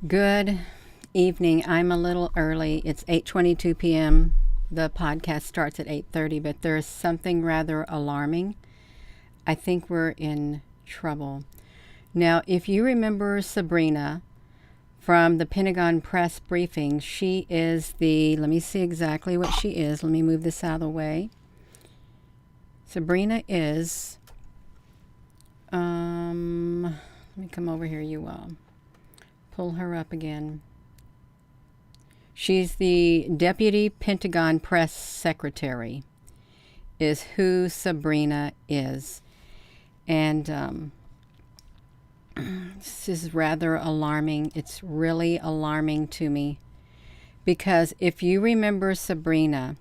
Good evening. I'm a little early. It's 8:22 p.m. The podcast starts at 8:30, but there's something rather alarming. I think we're in trouble. Now, if you remember Sabrina from the Pentagon press briefing, she is let me see exactly what she is. Let me move this out of the way. Sabrina is, let me come over here, you all. Pull her up again. She's the Deputy Pentagon Press Secretary, is who Sabrina is. And this is rather alarming. It's really alarming to me. Because if you remember Sabrina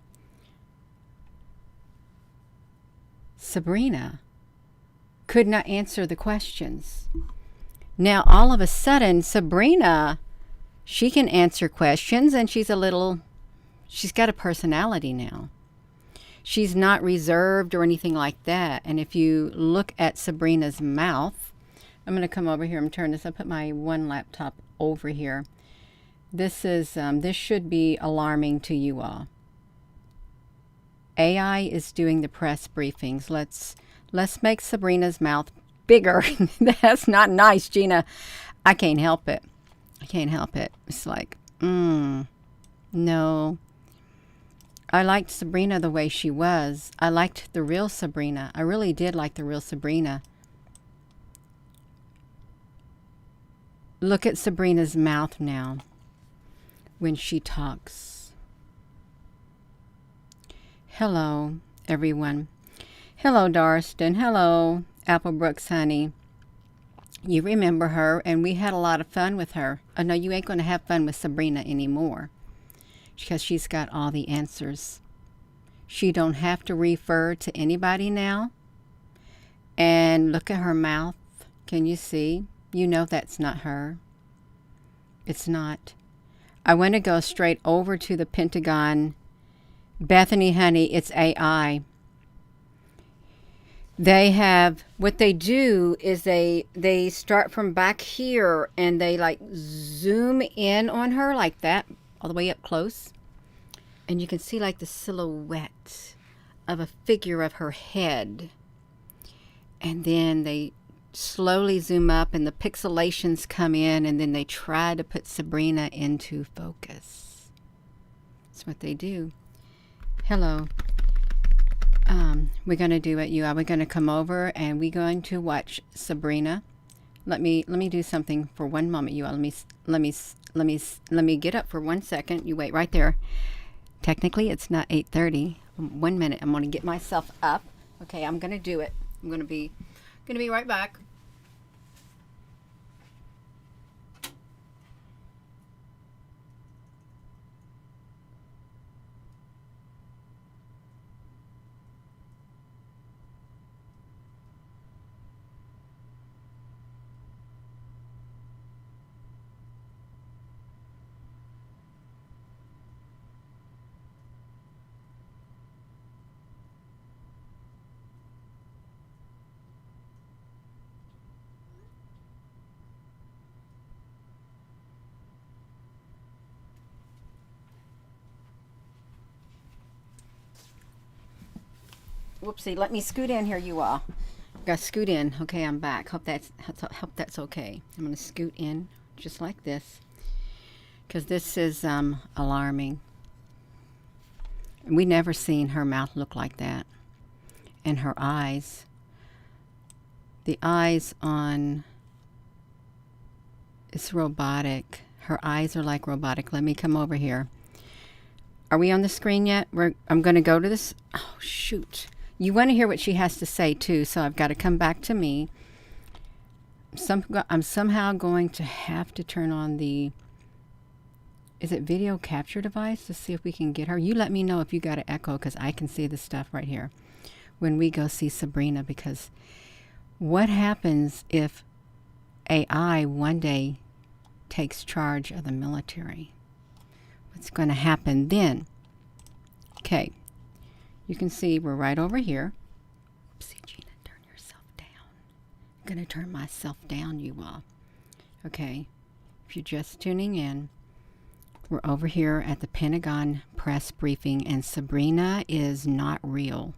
could not answer the questions. Now, all of a sudden, Sabrina, she can answer questions, and she's got a personality now. She's not reserved or anything like that. And if you look at Sabrina's mouth, I'm going to come over here and turn this. I put my one laptop over here. This should be alarming to you all. AI is doing the press briefings. Let's make Sabrina's mouth bigger. That's not nice, Gina. I can't help it. It's like, no. I liked Sabrina the way she was. I liked the real Sabrina. I really did like the real Sabrina. Look at Sabrina's mouth now when she talks. Hello, everyone. Hello, Darston. Hello, Applebrooks, honey. You remember her, and we had a lot of fun with her. Oh, no, you ain't going to have fun with Sabrina anymore because she's got all the answers. She don't have to refer to anybody now. And look at her mouth. Can you see? You know that's not her. It's not. I want to go straight over to the Pentagon. Bethany, honey, it's AI. They have, what they do is they start from back here and they like zoom in on her like that, all the way up close. And you can see like the silhouette of a figure of her head. And then they slowly zoom up and the pixelations come in, and then they try to put Sabrina into focus. That's what they do. Hello. We're going to do it. We're going to come over and we're going to watch Sabrina. Let me do something for one moment, you all. Let me get up for 1 second. You wait right there. Technically, it's not 8:30. 1 minute. I'm going to get myself up. Okay, I'm going to do it. I'm going to be right back. Whoopsie, let me scoot in here, you all. Gotta scoot in. Okay, I'm back. Hope that's okay. I'm gonna scoot in just like this, because this is alarming. We never seen her mouth look like that. And her eyes. The eyes on, it's robotic. Her eyes are like robotic. Let me come over here. Are we on the screen yet? I'm gonna go to this. Oh, shoot. You want to hear what she has to say, too, so I've got to come back to me. I'm somehow going to have to turn on the, is it video capture device to see if we can get her? You let me know if you got an echo, because I can see the stuff right here when we go see Sabrina, because what happens if AI one day takes charge of the military? What's going to happen then? Okay. You can see we're right over here. Oopsie, Gina, turn yourself down. I'm going to turn myself down, you all. Okay. If you're just tuning in, we're over here at the Pentagon press briefing, and Sabrina is not real.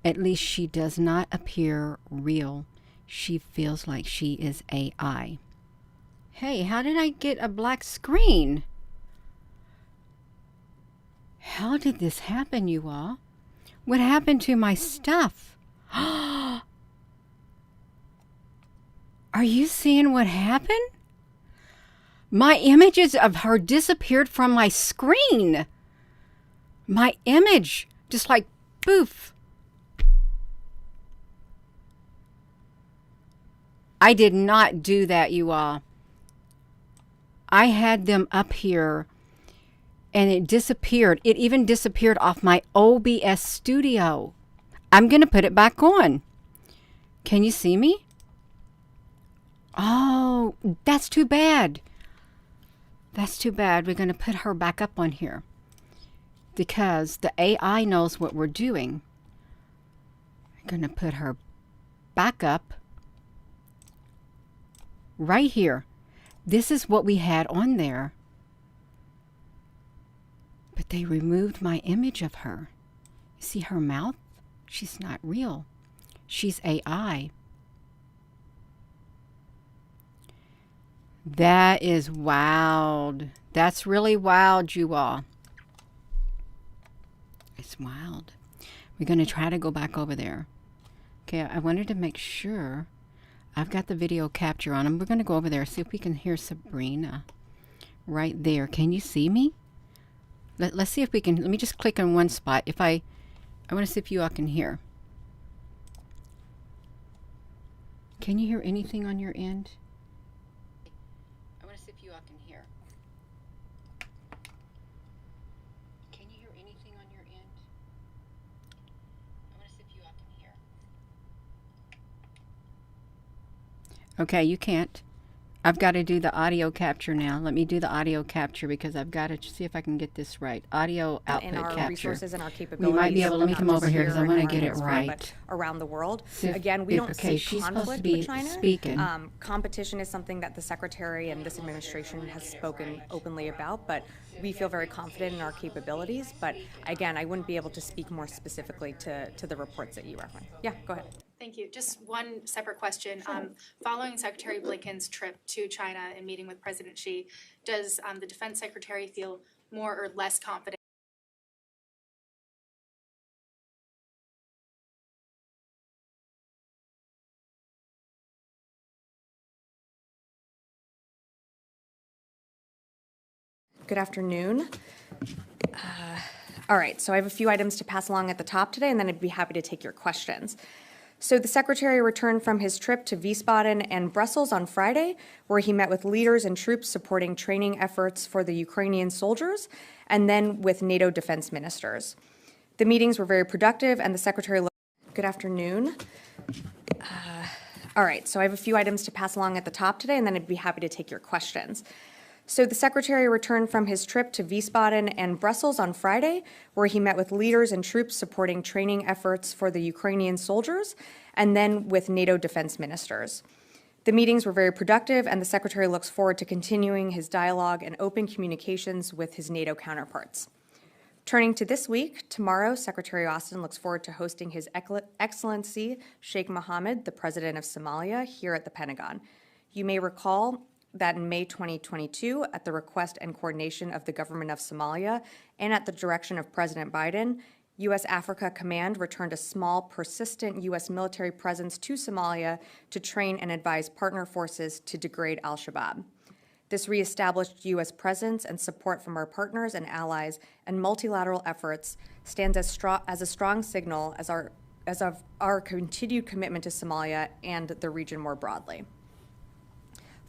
At least she does not appear real. She feels like she is AI. Hey, how did I get a black screen? How did this happen, you all? What happened to my stuff? Are you seeing what happened? My images of her disappeared from my screen. My image, just like poof. I did not do that, you all. I had them up here and it disappeared. It even disappeared off my OBS studio. I'm going to put it back on. Can you see me? Oh, that's too bad. That's too bad. We're going to put her back up on here because the AI knows what we're doing. We're going to put her back up right here. This is what we had on there. But they removed my image of her. You see her mouth? She's not real. She's AI. That is wild. That's really wild, you all. It's wild. We're going to try to go back over there. Okay, I wanted to make sure I've got the video capture on, and we're going to go over there, see if we can hear Sabrina right there. Can you see me? Let's see if we can. Let me just click on one spot. I want to see if you all can hear. Can you hear anything on your end? I want to see if you all can hear. Can you hear anything on your end? I want to see if you all can hear. Okay, you can't. I've got to do the audio capture now. Let me do the audio capture because I've got to see if I can get this right. Audio output in our capture. Resources and our capabilities. We might be able to, let me come over here because I want to get it right. But around the world. If, Again, we don't okay, see she's conflict supposed to be with China. speaking. Competition is something that the Secretary and this administration has spoken openly about, but we feel very confident in our capabilities. But again, I wouldn't be able to speak more specifically to the reports that you referenced. Yeah, go ahead. Thank you. Just one separate question. Following Secretary Blinken's trip to China and meeting with President Xi, does the Defense Secretary feel more or less confident? Good afternoon. All right, so I have a few items to pass along at the top today, and then I'd be happy to take your questions. So the Secretary returned from his trip to Wiesbaden and Brussels on Friday, where he met with leaders and troops supporting training efforts for the Ukrainian soldiers, and then with NATO defense ministers. The meetings were very productive, and the Secretary Good afternoon. All right, so I have a few items to pass along at the top today, and then I'd be happy to take your questions. So the Secretary returned from his trip to Wiesbaden and Brussels on Friday, where he met with leaders and troops supporting training efforts for the Ukrainian soldiers, and then with NATO defense ministers. The meetings were very productive, and the Secretary looks forward to continuing his dialogue and open communications with his NATO counterparts. Turning to this week, tomorrow, Secretary Austin looks forward to hosting His Excellency Sheikh Mohammed, the President of Somalia, here at the Pentagon. You may recall that in May 2022, at the request and coordination of the government of Somalia and at the direction of President Biden, U.S. Africa Command returned a small, persistent U.S. military presence to Somalia to train and advise partner forces to degrade al-Shabaab. This reestablished U.S. presence and support from our partners and allies and multilateral efforts stands as a strong signal as of our continued commitment to Somalia and the region more broadly.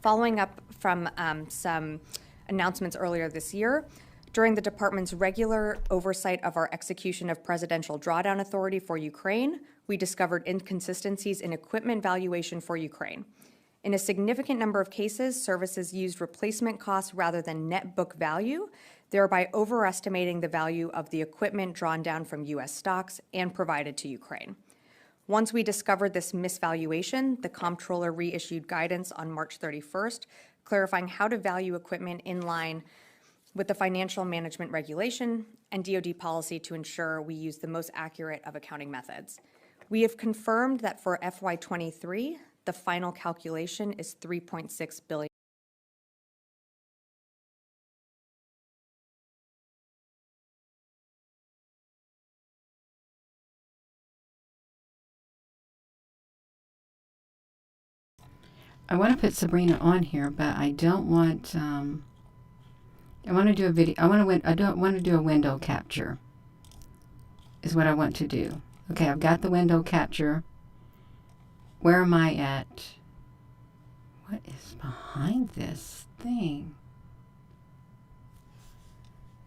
Following up from some announcements earlier this year, during the department's regular oversight of our execution of Presidential Drawdown Authority for Ukraine, we discovered inconsistencies in equipment valuation for Ukraine. In a significant number of cases, services used replacement costs rather than net book value, thereby overestimating the value of the equipment drawn down from U.S. stocks and provided to Ukraine. Once we discovered this misvaluation, the comptroller reissued guidance on March 31st, clarifying how to value equipment in line with the financial management regulation and DoD policy to ensure we use the most accurate of accounting methods. We have confirmed that for FY23, the final calculation is $3.6 billion. I want to put Sabrina on here, but I don't want. I want to do a video. I don't want to do a window capture. Is what I want to do. Okay, I've got the window capture. Where am I at? What is behind this thing?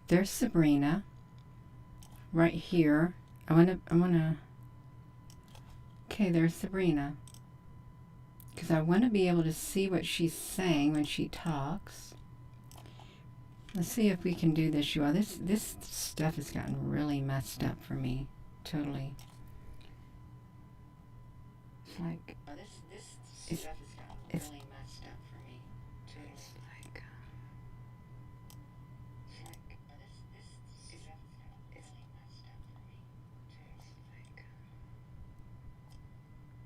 There's Sabrina. Right here. I wanna. Okay, there's Sabrina. Because I want to be able to see what she's saying when she talks. Let's see if we can do this, you all. This stuff has gotten really messed up for me. Totally. It's like this stuff has gotten really messed up for me. It's like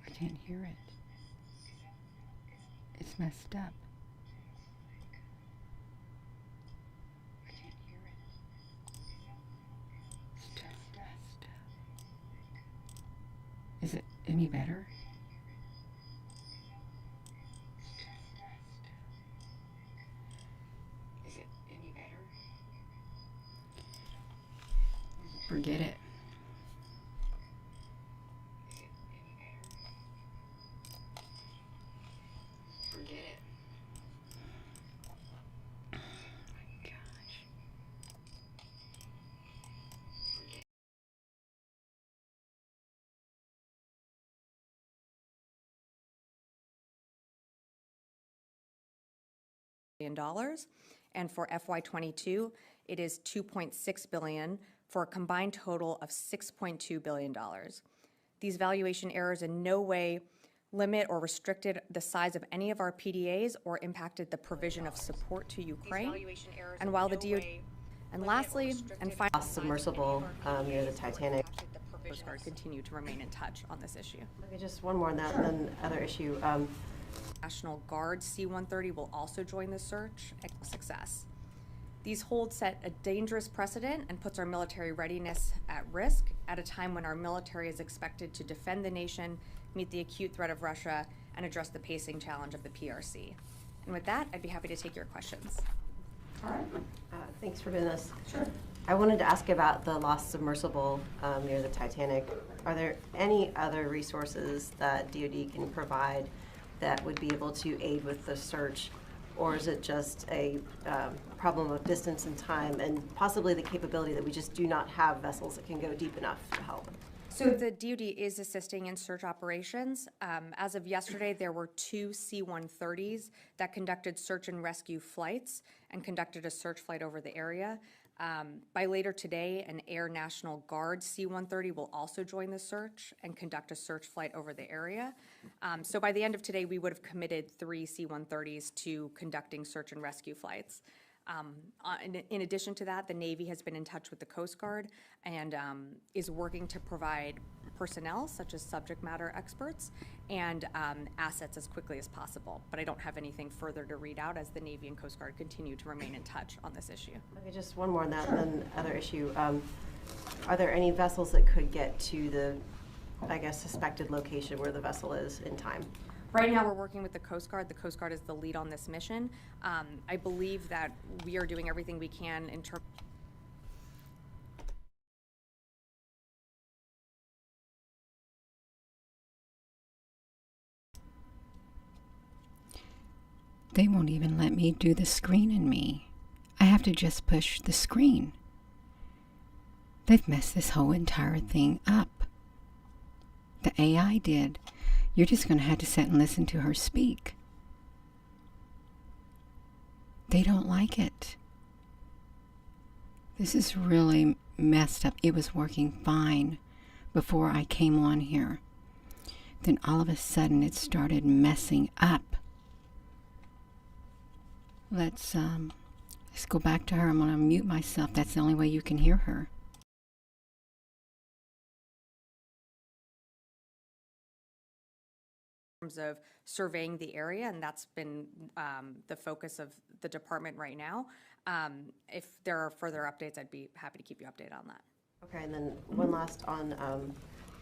I can't hear it. It's messed up. I can't hear it. It's just messed up. Is it any better? Is it any better? Forget it. Dollars, and for FY22, it is $2.6 billion for a combined total of $6.2 billion. These valuation errors in no way limit or restricted the size of any of our PDAs or impacted the provision of support to Ukraine. And while the DoD, and lastly, and finally, submersible near the Titanic. the Coast Guard continue to remain in touch on this issue. Okay, just one more on that, and then other issue. National Guard C-130 will also join the search. Success. These holds set a dangerous precedent and puts our military readiness at risk at a time when our military is expected to defend the nation, meet the acute threat of Russia, and address the pacing challenge of the PRC. And with that, I'd be happy to take your questions. All right. Thanks for doing this. Sure. I wanted to ask about the lost submersible near the Titanic. Are there any other resources that DoD can provide that would be able to aid with the search, or is it just a problem of distance and time and possibly the capability that we just do not have vessels that can go deep enough to help? So the DoD is assisting in search operations. As of yesterday, there were 2 C-130s that conducted search and rescue flights and conducted a search flight over the area. By later today, an Air National Guard C-130 will also join the search and conduct a search flight over the area. So by the end of today, we would have committed 3 C-130s to conducting search and rescue flights. In addition to that, the Navy has been in touch with the Coast Guard and is working to provide personnel, such as subject matter experts, and assets as quickly as possible. But I don't have anything further to read out as the Navy and Coast Guard continue to remain in touch on this issue. Okay, just one more on that, and then other issue. Are there any vessels that could get to the, I guess, suspected location where the vessel is in time? Right now, we're working with the Coast Guard. The Coast Guard is the lead on this mission. I believe that we are doing everything we can in terms. They won't even let me do the screen in me. I have to just push the screen. They've messed this whole entire thing up. The AI did. You're just going to have to sit and listen to her speak. They don't like it. This is really messed up. It was working fine before I came on here. Then all of a sudden it started messing up. Let's go back to her. I'm going to mute myself. That's the only way you can hear her. Terms of surveying the area, and that's been the focus of the department right now. If there are further updates, I'd be happy to keep you updated on that. Okay, and then one last on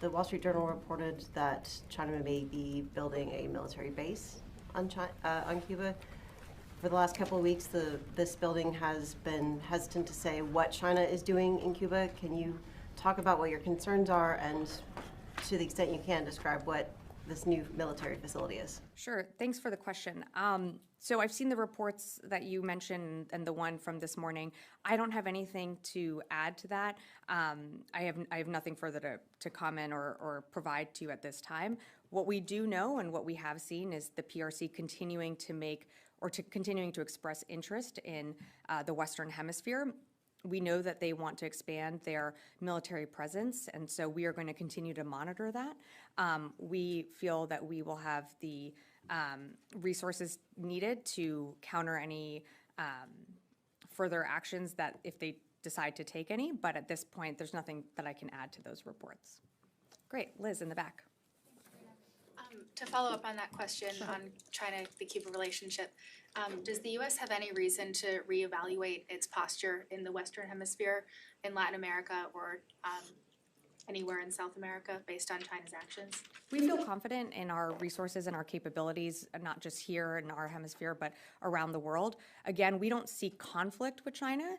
the Wall Street Journal reported that China may be building a military base on Cuba. For the last couple of weeks, this building has been hesitant to say what China is doing in Cuba. Can you talk about what your concerns are and, to the extent you can, describe what this new military facility is? Sure. Thanks for the question. So I've seen the reports that you mentioned and the one from this morning. I don't have anything to add to that. I have nothing further to comment or provide to you at this time. What we do know and what we have seen is the PRC continuing to express interest in the Western Hemisphere. We know that they want to expand their military presence, and so we are going to continue to monitor that. We feel that we will have the resources needed to counter any further actions that if they decide to take any, but at this point, there's nothing that I can add to those reports. Great. Liz, in the back. To follow up on that question on China, the Cuba relationship, does the U.S. have any reason to reevaluate its posture in the Western Hemisphere, in Latin America, or anywhere in South America based on China's actions? We feel confident in our resources and our capabilities, not just here in our hemisphere, but around the world. Again, we don't see conflict with China.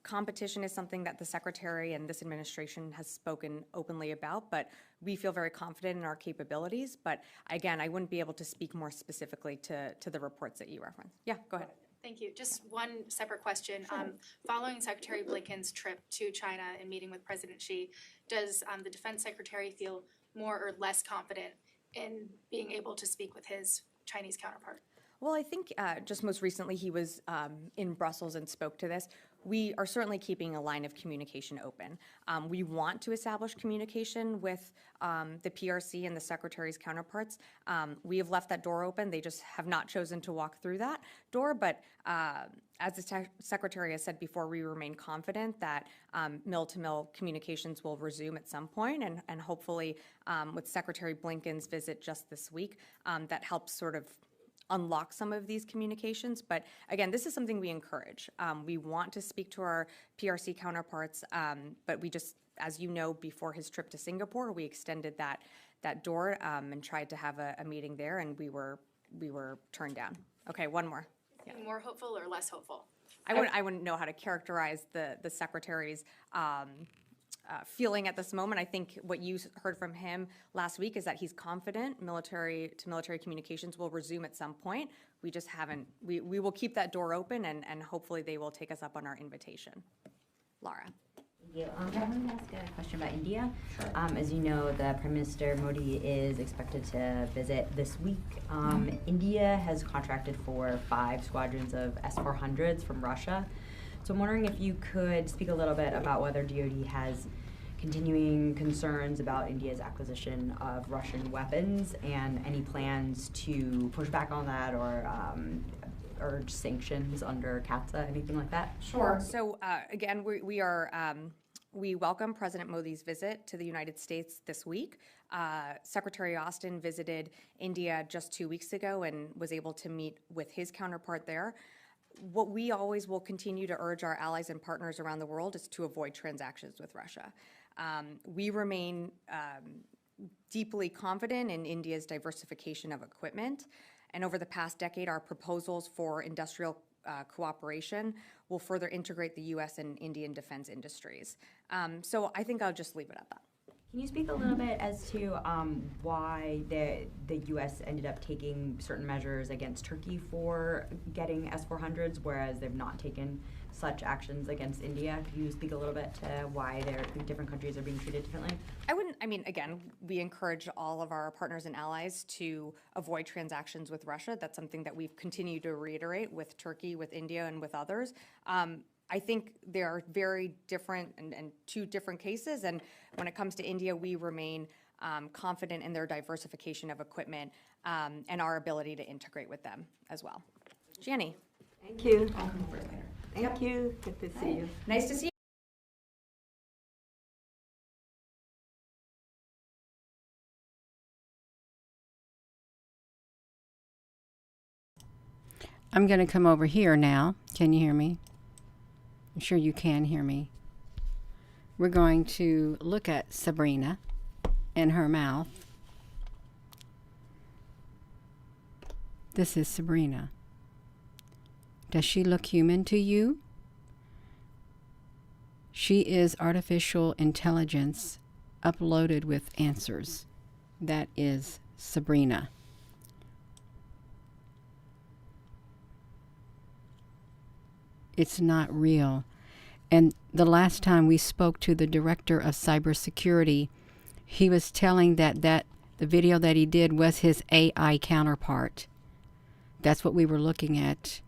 Competition is something that the Secretary and this administration has spoken openly about, but we feel very confident in our capabilities. But again, I wouldn't be able to speak more specifically to the reports that you referenced. Yeah, go ahead. Thank you. Just one separate question. Following Secretary Blinken's trip to China and meeting with President Xi, does the Defense Secretary feel more or less confident in being able to speak with his Chinese counterpart? Well, I think just most recently he was in Brussels and spoke to this. We are certainly keeping a line of communication open. We want to establish communication with the PRC and the Secretary's counterparts. We have left that door open. They just have not chosen to walk through that door. But as the Secretary has said before, we remain confident that mill-to-mill communications will resume at some point, and hopefully with Secretary Blinken's visit just this week, that helps sort of unlock some of these communications. But again, this is something we encourage. We want to speak to our PRC counterparts, but we just, as you know, before his trip to Singapore, we extended that door and tried to have a meeting there, and we were turned down. Okay, one more. Yeah. More hopeful or less hopeful? I wouldn't know how to characterize the Secretary's feeling at this moment. I think what you heard from him last week is that he's confident military-to-military communications will resume at some point. We just haven't, we will keep that door open, and hopefully they will take us up on our invitation. Laura. Thank you. I wanted to ask a question about India. Sure. As you know, the Prime Minister Modi is expected to visit this week. India has contracted for 5 squadrons of S-400s from Russia. So I'm wondering if you could speak a little bit about whether DoD has continuing concerns about India's acquisition of Russian weapons and any plans to push back on that or urge sanctions under CAATSA, anything like that? Sure. So again, we welcome President Modi's visit to the United States this week. Secretary Austin visited India just 2 weeks ago and was able to meet with his counterpart there. What we always will continue to urge our allies and partners around the world is to avoid transactions with Russia. We remain deeply confident in India's diversification of equipment, and over the past decade, our proposals for industrial cooperation will further integrate the U.S. and Indian defense industries. So I think I'll just leave it at that. Can you speak a little bit as to why the U.S. ended up taking certain measures against Turkey for getting S-400s, whereas they've not taken such actions against India? Could you speak a little bit to why different countries are being treated differently? Again, we encourage all of our partners and allies to avoid transactions with Russia. That's something that we've continued to reiterate with Turkey, with India, and with others. I think they are very different and two different cases. And when it comes to India, we remain confident in their diversification of equipment, and our ability to integrate with them as well. Gianni. Thank you. Thank you. Good to see you. Nice to see you. I'm going to come over here now. Can you hear me? I'm sure you can hear me. We're going to look at Sabrina and her mouth. This is Sabrina. Does she look human to you? She is artificial intelligence uploaded with answers. That is Sabrina. It's not real. And the last time we spoke to the director of cybersecurity, he was telling that the video that he did was his AI counterpart. That's what we were looking at.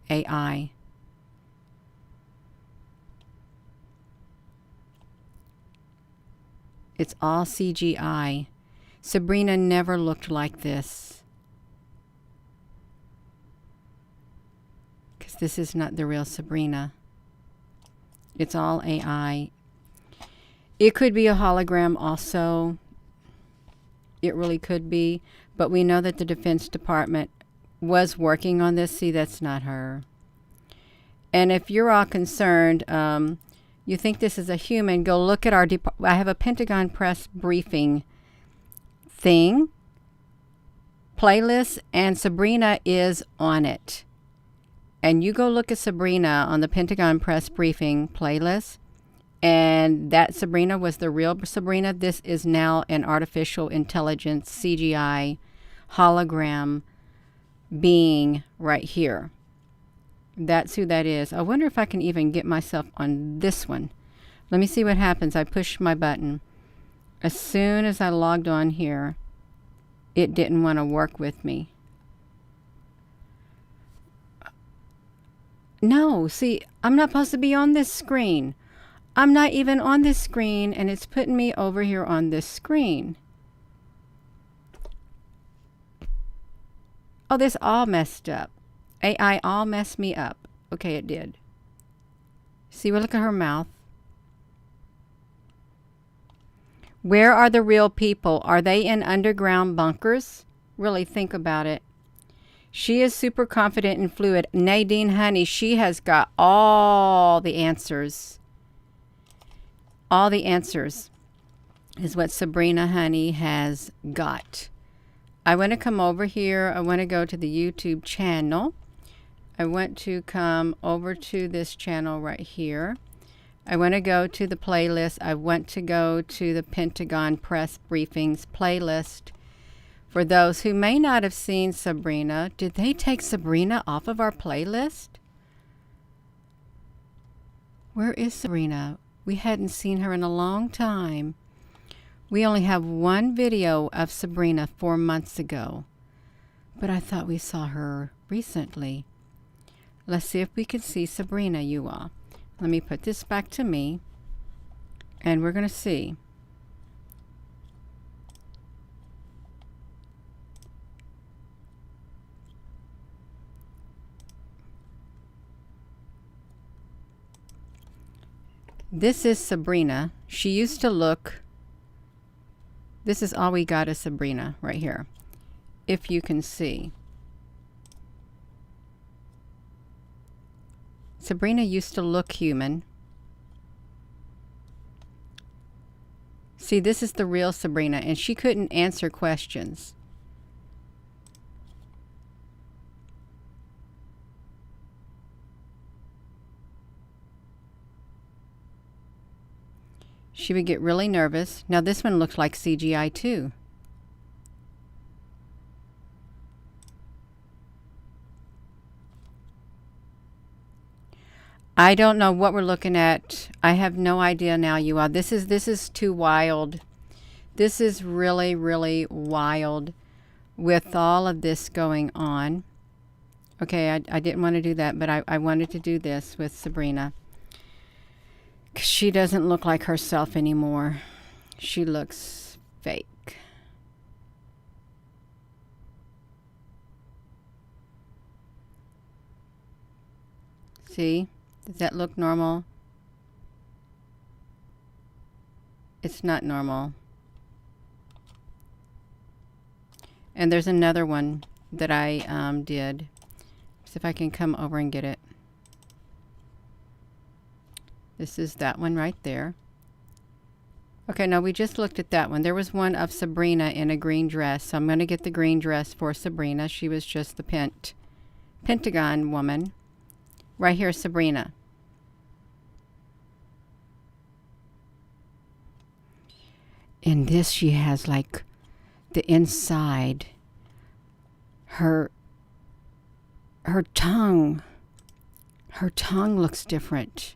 AI. It's all CGI. Sabrina never looked like this. This is not the real Sabrina. It's all AI. It could be a hologram also. It really could be. But we know that the Defense Department was working on this. See, that's not her. And if you're all concerned, you think this is a human, go look at our... I have a Pentagon press briefing thing, playlist, and Sabrina is on it. And you go look at Sabrina on the Pentagon press briefing playlist, and that Sabrina was the real Sabrina. This is now an artificial intelligence CGI hologram being right here. That's who that is. I wonder if I can even get myself on this one. Let me see what happens. I pushed my button. As soon as I logged on here, it didn't want to work with me. No, see, I'm not supposed to be on this screen. I'm not even on this screen, and it's putting me over here on this screen. Oh, this all messed up. AI all messed me up. Okay, it did. See, well, look at her mouth. Where are the real people? Are they in underground bunkers? Really think about it. She is super confident and fluid. Nadine, honey, she has got all the answers. All the answers is what Sabrina, honey, has got. I want to come over here. I want to go to the YouTube channel. I want to come over to this channel right here. I want to go to the playlist. I want to go to the Pentagon press briefings playlist. For those who may not have seen Sabrina, did they take Sabrina off of our playlist? Where is Sabrina? We hadn't seen her in a long time. We only have one video of Sabrina 4 months ago, but I thought we saw her recently. Let's see if we can see Sabrina, you all. Let me put this back to me, and we're going to see. This is Sabrina. She used to look... This is all we got of Sabrina right here, if you can see. Sabrina used to look human. See, this is the real Sabrina, and she couldn't answer questions. She would get really nervous. Now this one looks like CGI too. I don't know what we're looking at. I have no idea now, you all. This is too wild. This is really, really wild with all of this going on. Okay, I didn't want to do that, but I wanted to do this with Sabrina. She doesn't look like herself anymore. She looks fake. See? Does that look normal? It's not normal. And there's another one that I did. See if I can come over and get it. This is that one right there. Okay, no, we just looked at that one. There was one of Sabrina in a green dress. So I'm going to get the green dress for Sabrina. She was just the Pentagon woman. Right here, Sabrina. In this, she has like the inside, her tongue looks different.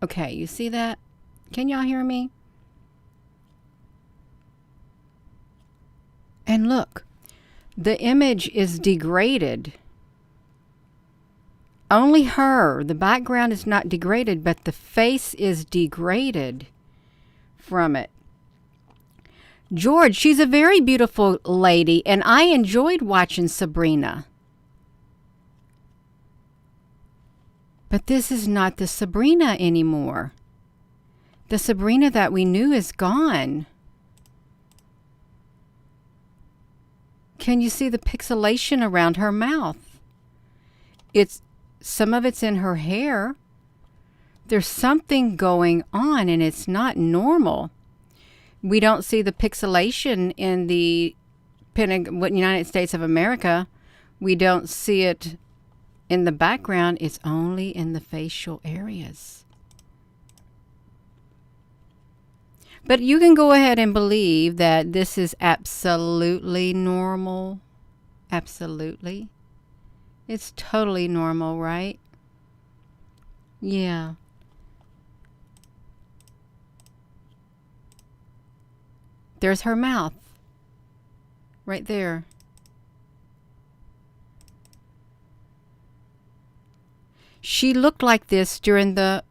Okay, you see that? Can y'all hear me? And look, the image is degraded. Only her. The background is not degraded, but the face is degraded from it. George, she's a very beautiful lady, and I enjoyed watching Sabrina. But this is not the Sabrina anymore. The Sabrina that we knew is gone. Can you see the pixelation around her mouth? Some of it's in her hair. There's something going on, and it's not normal. We don't see the pixelation in the United States of America. We don't see it in the background. It's only in the facial areas. But you can go ahead and believe that this is absolutely normal. Absolutely. It's totally normal, right? Yeah. There's her mouth. Right there. She looked like this during and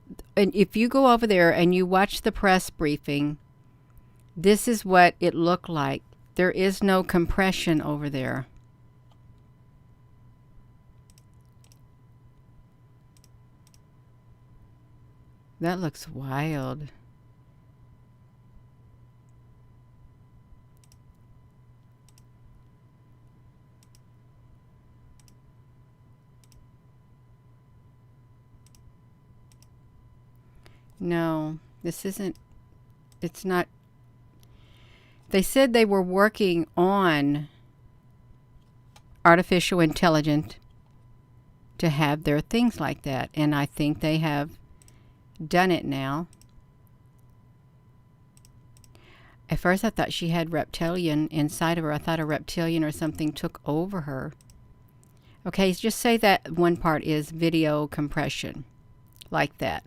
if you go over there and you watch the press briefing, this is what it looked like. There is no compression over there. That looks wild. No, this isn't, it's not. They said they were working on artificial intelligence to have their things like that. And I think they have done it now. At first I thought she had reptilian inside of her. I thought a reptilian or something took over her. Okay, just say that one part is video compression. Like that.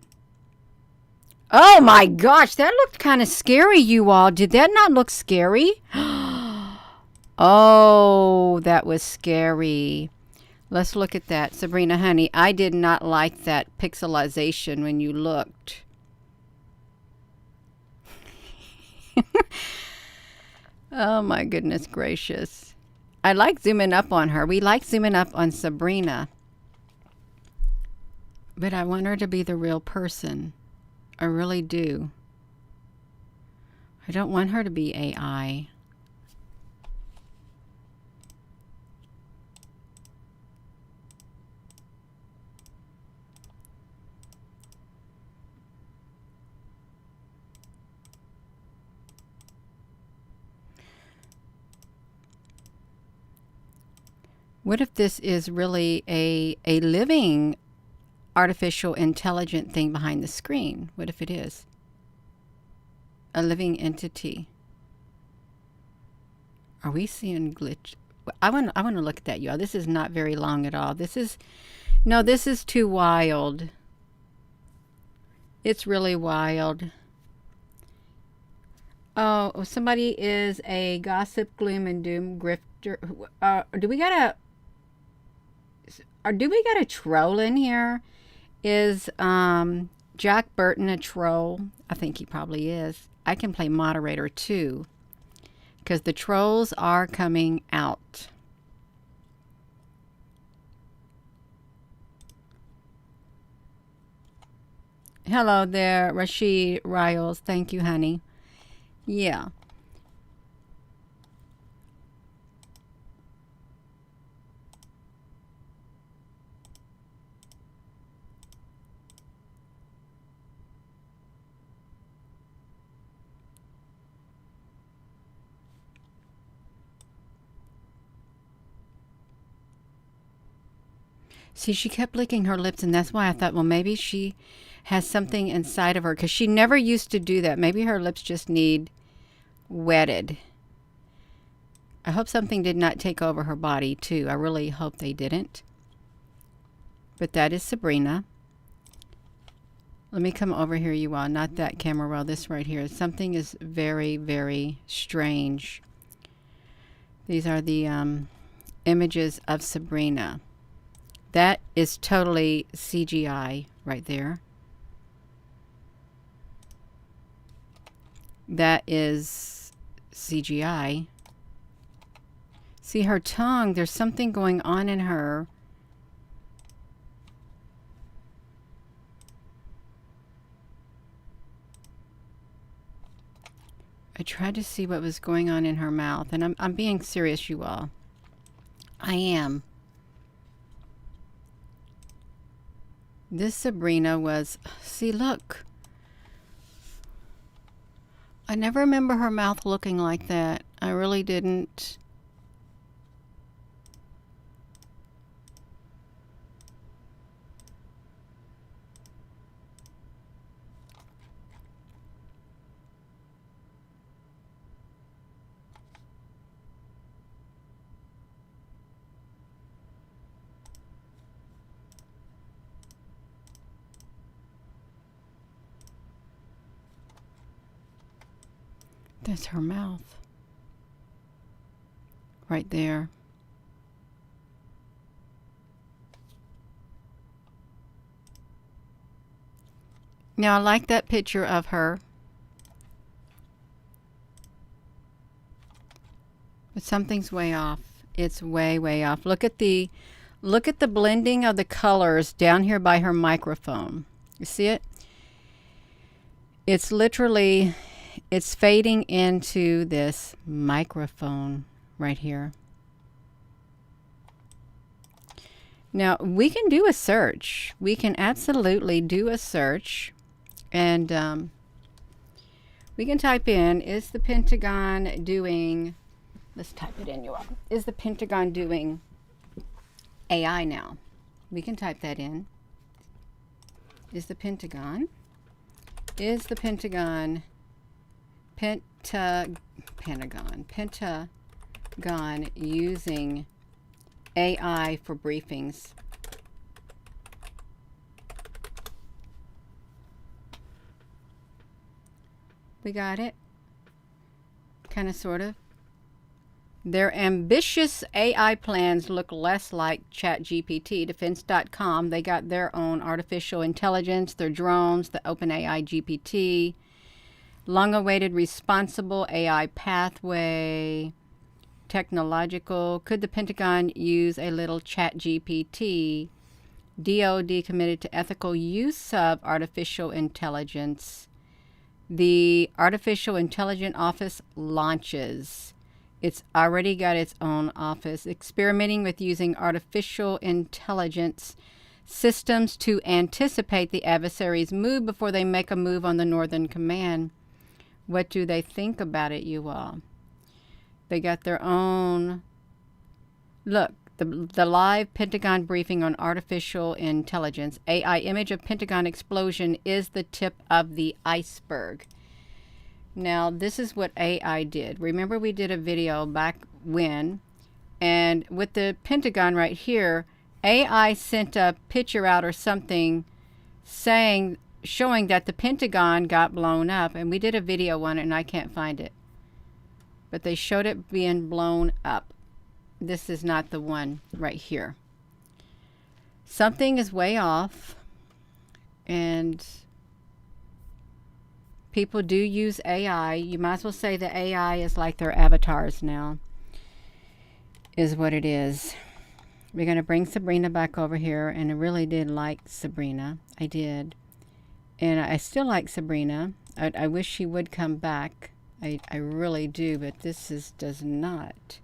Oh my gosh, that looked kind of scary, you all. Did that not look scary? Oh, that was scary. Let's look at that. Sabrina, honey, I did not like that pixelization when you looked. Oh my goodness gracious. I like zooming up on her. We like zooming up on Sabrina. But I want her to be the real person. I really do. I don't want her to be AI. What if this is really a living artificial intelligent thing behind the screen? What if it is a living entity? Are we seeing glitch? I want to look at that, y'all. This is not very long at all. This is too wild. It's really wild. Oh, somebody is a gossip, gloom and doom grifter. Do we got or do we got a troll in here? Is Jack Burton a troll? I think he probably is. I can play moderator too, because the trolls are coming out. Hello there, Rashid Riles. Thank you, honey. Yeah. See, she kept licking her lips, and that's why I thought, well, maybe she has something inside of her, because she never used to do that. Maybe her lips just need wetted. I hope something did not take over her body, too. I really hope they didn't. But that is Sabrina. Let me come over here, you all. Not that camera roll, this right here. Something is very, very strange. These are the images of Sabrina. That is totally CGI right there. That is CGI. See her tongue, there's something going on in her. I tried to see what was going on in her mouth, and I'm being serious, you all. I am. This Sabrina was, see, look. I never remember her mouth looking like that. I really didn't. That's her mouth. Right there. Now I like that picture of her. But something's way off. It's way, way off. Look at the blending of the colors down here by her microphone. You see it? It's literally, it's fading into this microphone right here. Now, we can do a search. We can absolutely do a search. And we can type in, is the Pentagon doing, let's type it in, you all. Is the Pentagon doing AI now? We can type that in. Is the Pentagon Pentagon using AI for briefings? We got it. Kind of, sort of. Their ambitious AI plans look less like ChatGPT. Defense.com, they got their own artificial intelligence, their drones, the OpenAI GPT. Long-awaited responsible AI pathway. Technological. Could the Pentagon use a little ChatGPT? DoD committed to ethical use of artificial intelligence. The Artificial Intelligence Office launches. It's already got its own office. Experimenting with using artificial intelligence systems to anticipate the adversary's move before they make a move on the Northern Command. What do they think about it, you all? They got their own. Look, the live Pentagon briefing on artificial intelligence. AI image of Pentagon explosion is the tip of the iceberg. Now, this is what AI did. Remember, we did a video back when, and with the Pentagon right here, AI sent a picture out or something showing that the Pentagon got blown up, and we did a video on it, and I can't find it. But they showed it being blown up. This is not the one right here. something is way off, and people do use AI. You might as well say the AI is like their avatars now, is what it is. We're going to bring Sabrina back over here, and I really did like Sabrina. I did. And I still like Sabrina. I wish she would come back. I really do, but does not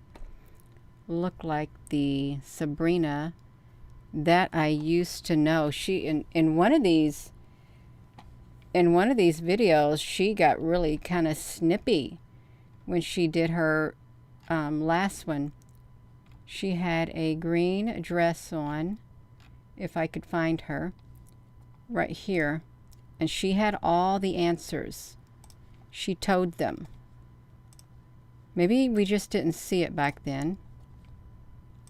look like the Sabrina that I used to know. She in one of these videos, she got really kind of snippy when she did her last one. She had a green dress on, if I could find her, right here. And she had all the answers. She told them. Maybe we just didn't see it back then.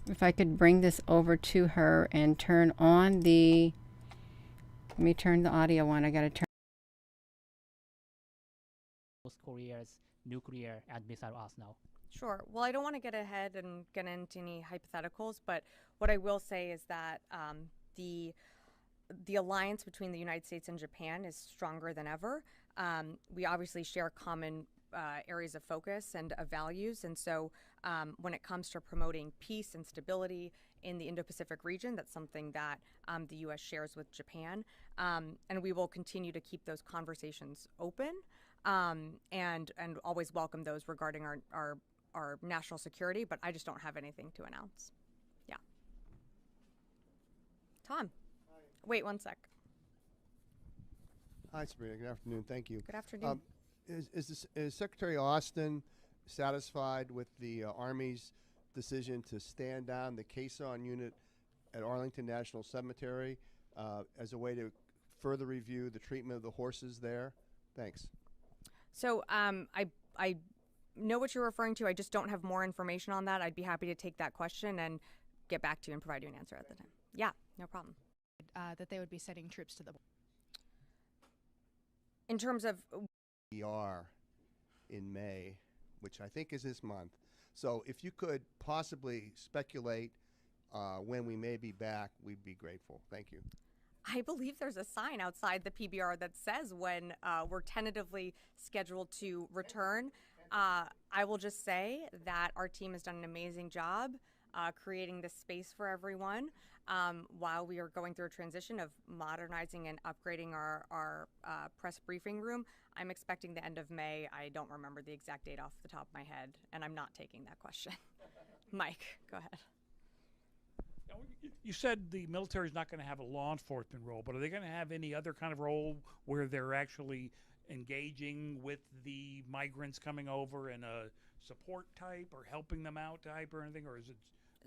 If I could bring this over to her and turn on the... Let me turn the audio on. I got to turn... Korea's nuclear and missile arsenal. Sure. Well, I don't want to get ahead and get into any hypotheticals, but what I will say is that the alliance between the United States and Japan is stronger than ever. We obviously share common areas of focus and of values, and so when it comes to promoting peace and stability in the Indo-Pacific region, that's something that the U.S. shares with Japan, and we will continue to keep those conversations open and always welcome those regarding our national security, but I just don't have anything to announce. Yeah. Tom. Hi. Wait 1 sec. Hi, Sabrina. Good afternoon. Thank you. Good afternoon. Is Secretary Austin satisfied with the Army's decision to stand down the caisson unit at Arlington National Cemetery as a way to further review the treatment of the horses there? Thanks. So I know what you're referring to. I just don't have more information on that. I'd be happy to take that question and get back to you and provide you an answer at the time. Yeah, no problem. That they would be sending troops to the border. In terms of ER in May, which I think is this month. So if you could possibly speculate when we may be back, we'd be grateful. Thank you. I believe there's a sign outside the PBR that says when we're tentatively scheduled to return. I will just say that our team has done an amazing job creating this space for everyone while we are going through a transition of modernizing and upgrading our press briefing room. I'm expecting the end of May. I don't remember the exact date off the top of my head, and I'm not taking that question. Mike, go ahead. You said the military is not going to have a law enforcement role, but are they going to have any other kind of role where they're actually engaging with the migrants coming over in a support type or helping them out type or anything, or is it,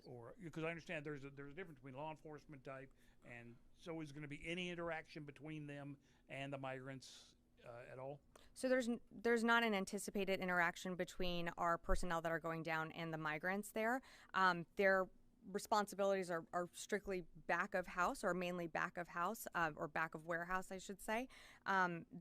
or because I understand there's a difference between law enforcement type, and so is going to be any interaction between them and the migrants at all? So there's not an anticipated interaction between our personnel that are going down and the migrants there. Their responsibilities are strictly back of house, or mainly back of house, or back of warehouse, I should say.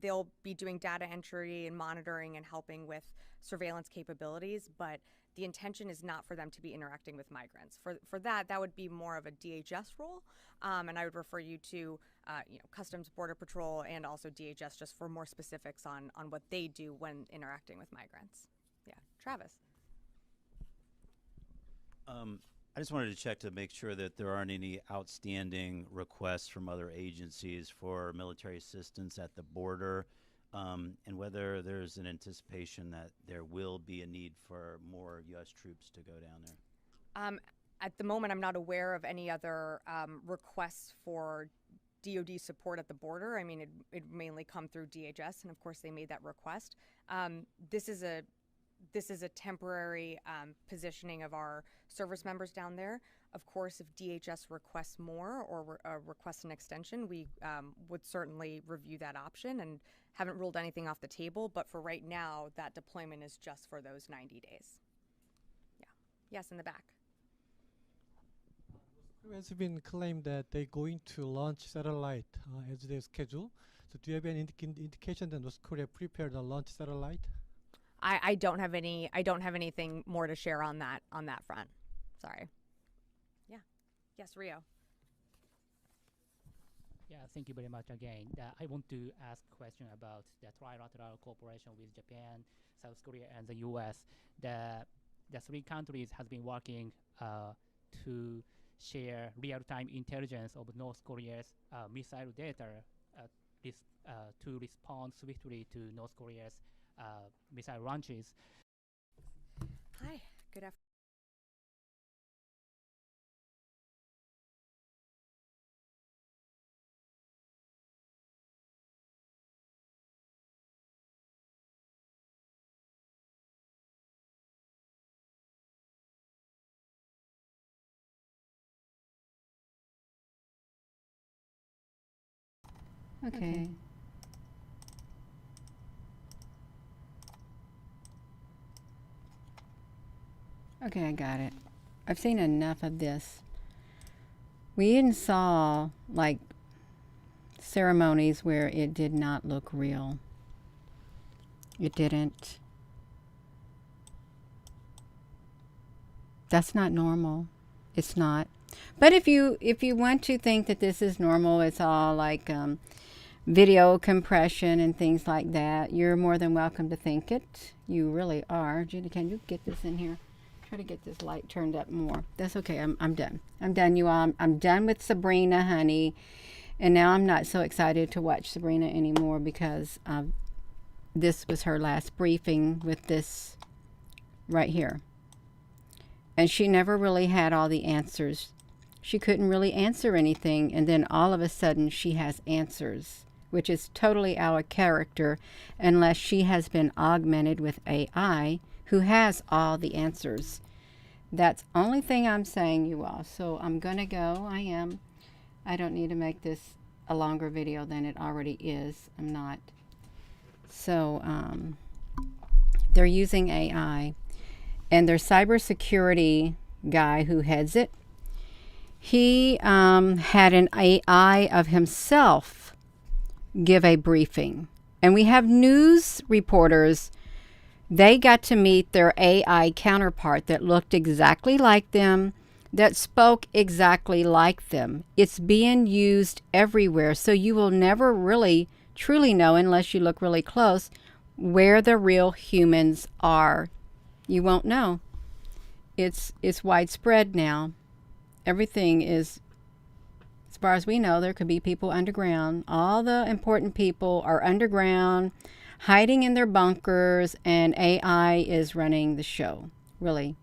They'll be doing data entry and monitoring and helping with surveillance capabilities, but the intention is not for them to be interacting with migrants. For that would be more of a DHS role, and I would refer you to Customs Border Patrol and also DHS just for more specifics on what they do when interacting with migrants. Yeah, Travis. I just wanted to check to make sure that there aren't any outstanding requests from other agencies for military assistance at the border, and whether there's an anticipation that there will be a need for more U.S. troops to go down there. At the moment, I'm not aware of any other requests for DoD support at the border. I mean, it mainly come through DHS, and of course they made that request. This is a temporary positioning of our service members down there. Of course, if DHS requests more or requests an extension, we would certainly review that option and haven't ruled anything off the table. But for right now, that deployment is just for those 90 days. Yeah. Yes, in the back. It has been claimed that they're going to launch satellite as they schedule. So do you have any indication that North Korea prepared to launch satellite? I don't have anything more to share on that front. Sorry. Yeah. Yes, Rio. Yeah, thank you very much again. I want to ask a question about the trilateral cooperation with Japan, South Korea, and the U.S. The three countries has been working to share real-time intelligence of North Korea's missile data to respond swiftly to North Korea's missile launches. Hi, good afternoon. Okay. Okay, I got it. I've seen enough of this. We even saw like ceremonies where it did not look real. It didn't. That's not normal. It's not. But if you want to think that this is normal, it's all like video compression and things like that, you're more than welcome to think it. You really are. Judy, can you get this in here? Try to get this light turned up more. That's okay. I'm done. I'm done, you all. I'm done with Sabrina, honey. And now I'm not so excited to watch Sabrina anymore because this was her last briefing with this right here. And she never really had all the answers. She couldn't really answer anything. And then all of a sudden she has answers, which is totally out of character unless she has been augmented with AI who has all the answers. That's the only thing I'm saying, you all. So I'm going to go. I don't need to make this a longer video than it already is. I'm not. So they're using AI. And their cybersecurity guy who heads it, he had an AI of himself give a briefing. And we have news reporters. They got to meet their AI counterpart that looked exactly like them, that spoke exactly like them. It's being used everywhere. So you will never really truly know, unless you look really close, where the real humans are. You won't know. It's widespread now. Everything is, as far as we know, there could be people underground. All the important people are underground, hiding in their bunkers, and AI is running the show. Really.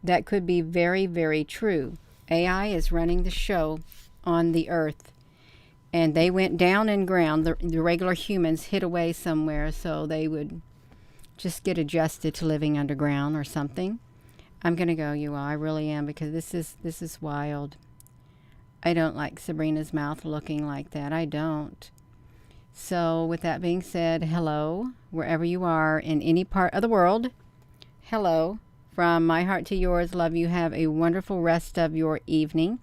That could be very, very true. AI is running the show on the earth. And they went down in ground. The regular humans hid away somewhere so they would just get adjusted to living underground or something. I'm going to go, you all. I really am, because this is wild. I don't like Sabrina's mouth looking like that. I don't. So with that being said, hello, wherever you are in any part of the world. Hello. From my heart to yours, love you. Have a wonderful rest of your evening.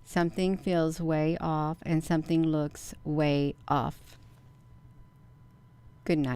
Something feels way off and something looks way off. Good night.